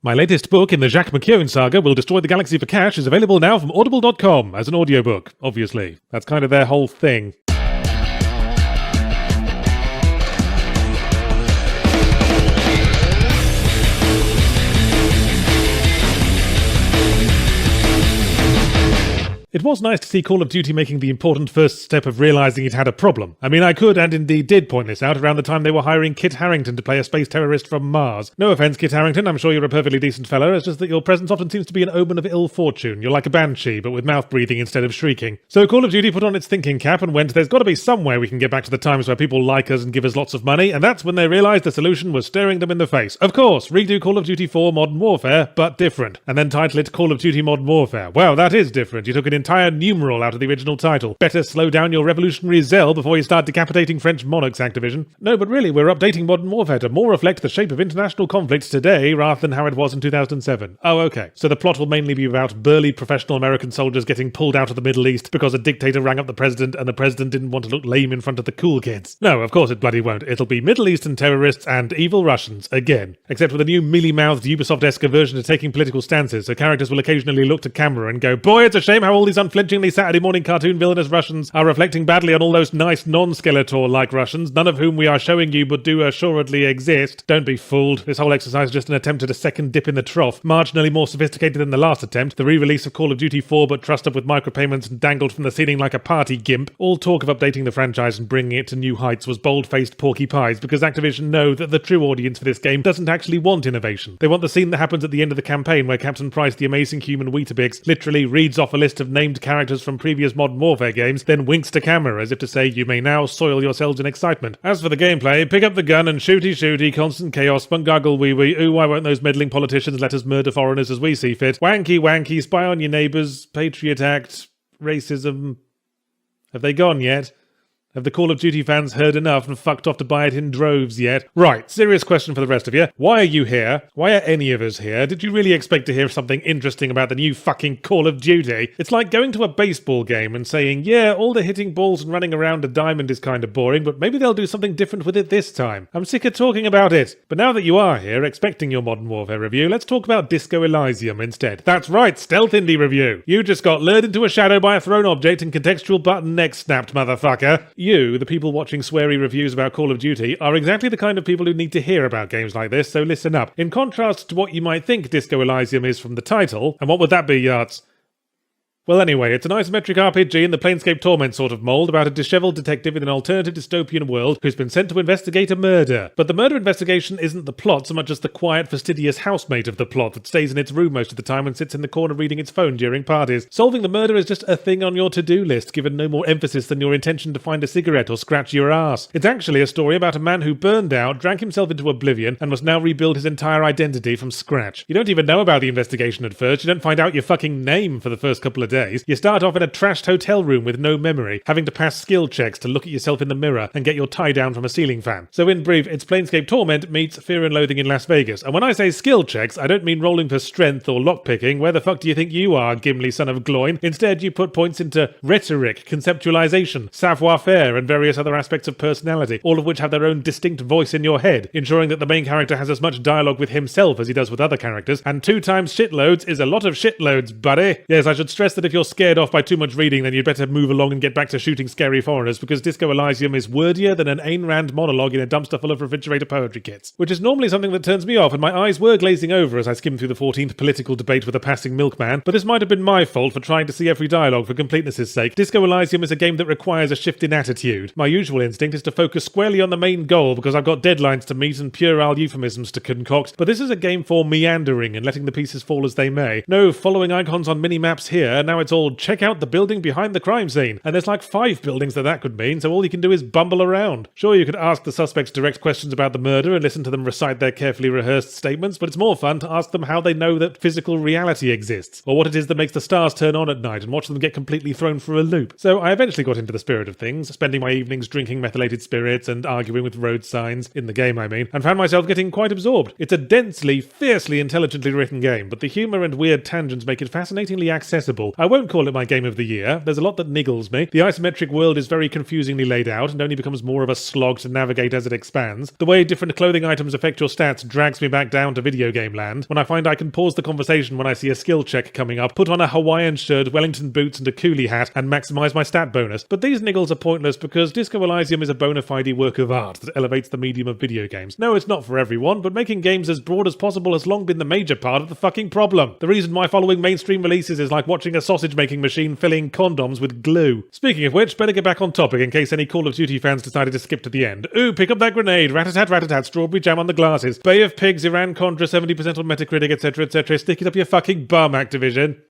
My latest book in the Jacques McKeown saga, Will Destroy the Galaxy for Cash, is available now from audible.com as an audiobook, obviously. That's kind of their whole thing. It was nice to see Call of Duty making the important first step of realising it had a problem. I mean, I could and indeed did point this out around the time they were hiring Kit Harington to play a space terrorist from Mars. No offence, Kit Harington, I'm sure you're a perfectly decent fellow, it's just that your presence often seems to be an omen of ill fortune. You're like a banshee, but with mouth breathing instead of shrieking. So Call of Duty put on its thinking cap and went, there's got to be some way we can get back to the times where people like us and give us lots of money, and that's when they realised the solution was staring them in the face. Of course, redo Call of Duty 4 Modern Warfare, but different. And then title it Call of Duty Modern Warfare. Wow, that is different. You took an entire numeral out of the original title. Better slow down your revolutionary zeal before you start decapitating French monarchs, Activision. No, but really, we're updating Modern Warfare to more reflect the shape of international conflict today rather than how it was in 2007. Oh, okay. So the plot will mainly be about burly professional American soldiers getting pulled out of the Middle East because a dictator rang up the president and the president didn't want to look lame in front of the cool kids. No, of course it bloody won't. It'll be Middle Eastern terrorists and evil Russians, again. Except with a new mealy-mouthed Ubisoft-esque aversion to taking political stances, so characters will occasionally look to camera and go, boy, it's a shame how all these unflinchingly Saturday morning cartoon villainous Russians are reflecting badly on all those nice non-Skeletor-like Russians, none of whom we are showing you but do assuredly exist. Don't be fooled. This whole exercise is just an attempt at a second dip in the trough, marginally more sophisticated than the last attempt, the re-release of Call of Duty 4 but trussed up with micropayments and dangled from the ceiling like a party gimp. All talk of updating the franchise and bringing it to new heights was bold-faced porky pies because Activision know that the true audience for this game doesn't actually want innovation. They want the scene that happens at the end of the campaign where Captain Price, the amazing human Weetabix, literally reads off a list of named characters from previous Modern Warfare games, then winks to camera as if to say, you may now soil yourselves in excitement. As for the gameplay, pick up the gun and shooty, constant chaos, spunk gargle wee, ooh, why won't those meddling politicians let us murder foreigners as we see fit, wanky, spy on your neighbours, Patriot Act, racism. Have they gone yet? Have the Call of Duty fans heard enough and fucked off to buy it in droves yet? Right, serious question for the rest of you. Why are you here? Why are any of us here? Did you really expect to hear something interesting about the new fucking Call of Duty? It's like going to a baseball game and saying, yeah, all the hitting balls and running around a diamond is kind of boring, but maybe they'll do something different with it this time. I'm sick of talking about it. But now that you are here, expecting your Modern Warfare review, let's talk about Disco Elysium instead. That's right, stealth indie review. You just got lured into a shadow by a thrown object and contextual button neck snapped, motherfucker. You, the people watching sweary reviews about Call of Duty, are exactly the kind of people who need to hear about games like this, so listen up. In contrast to what you might think Disco Elysium is from the title, and what would that be, Yarts? Well anyway, it's an isometric RPG in the Planescape Torment sort of mold about a disheveled detective in an alternative dystopian world who's been sent to investigate a murder. But the murder investigation isn't the plot so much as the quiet, fastidious housemate of the plot that stays in its room most of the time and sits in the corner reading its phone during parties. Solving the murder is just a thing on your to-do list, given no more emphasis than your intention to find a cigarette or scratch your ass. It's actually a story about a man who burned out, drank himself into oblivion, and must now rebuild his entire identity from scratch. You don't even know about the investigation at first, you don't find out your fucking name for the first couple of days. You start off in a trashed hotel room with no memory, having to pass skill checks to look at yourself in the mirror and get your tie down from a ceiling fan. So in brief, it's Planescape Torment meets Fear and Loathing in Las Vegas. And when I say skill checks, I don't mean rolling for strength or lockpicking. Where the fuck do you think you are, Gimli son of Gloin? Instead, you put points into rhetoric, conceptualization, savoir-faire, and various other aspects of personality, all of which have their own distinct voice in your head, ensuring that the main character has as much dialogue with himself as he does with other characters, and 2 times shitloads is a lot of shitloads, buddy. Yes, I should stress that if you're scared off by too much reading, then you'd better move along and get back to shooting scary foreigners, because Disco Elysium is wordier than an Ayn Rand monologue in a dumpster full of refrigerator poetry kits. Which is normally something that turns me off, and my eyes were glazing over as I skimmed through the 14th political debate with a passing milkman, but this might have been my fault for trying to see every dialogue for completeness' sake. Disco Elysium is a game that requires a shift in attitude. My usual instinct is to focus squarely on the main goal, because I've got deadlines to meet and puerile euphemisms to concoct, but this is a game for meandering and letting the pieces fall as they may. No following icons on mini-maps here, now it's all check out the building behind the crime scene, and there's like 5 buildings that could mean, so all you can do is bumble around. Sure, you could ask the suspects direct questions about the murder and listen to them recite their carefully rehearsed statements, but it's more fun to ask them how they know that physical reality exists, or what it is that makes the stars turn on at night and watch them get completely thrown for a loop. So I eventually got into the spirit of things, spending my evenings drinking methylated spirits and arguing with road signs, in the game I mean, and found myself getting quite absorbed. It's a densely, fiercely intelligently written game, but the humour and weird tangents make it fascinatingly accessible. I won't call it my game of the year. There's a lot that niggles me. The isometric world is very confusingly laid out and only becomes more of a slog to navigate as it expands. The way different clothing items affect your stats drags me back down to video game land, when I find I can pause the conversation when I see a skill check coming up, put on a Hawaiian shirt, Wellington boots and a coolie hat, and maximize my stat bonus. But these niggles are pointless because Disco Elysium is a bona fide work of art that elevates the medium of video games. No, it's not for everyone, but making games as broad as possible has long been the major part of the fucking problem. The reason why following mainstream releases is like watching a sausage making machine filling condoms with glue. Speaking of which, better get back on topic in case any Call of Duty fans decided to skip to the end. Ooh, pick up that grenade, rat-a-tat, strawberry jam on the glasses, Bay of Pigs, Iran-Contra, 70% on Metacritic, etc, stick it up your fucking bum, Activision.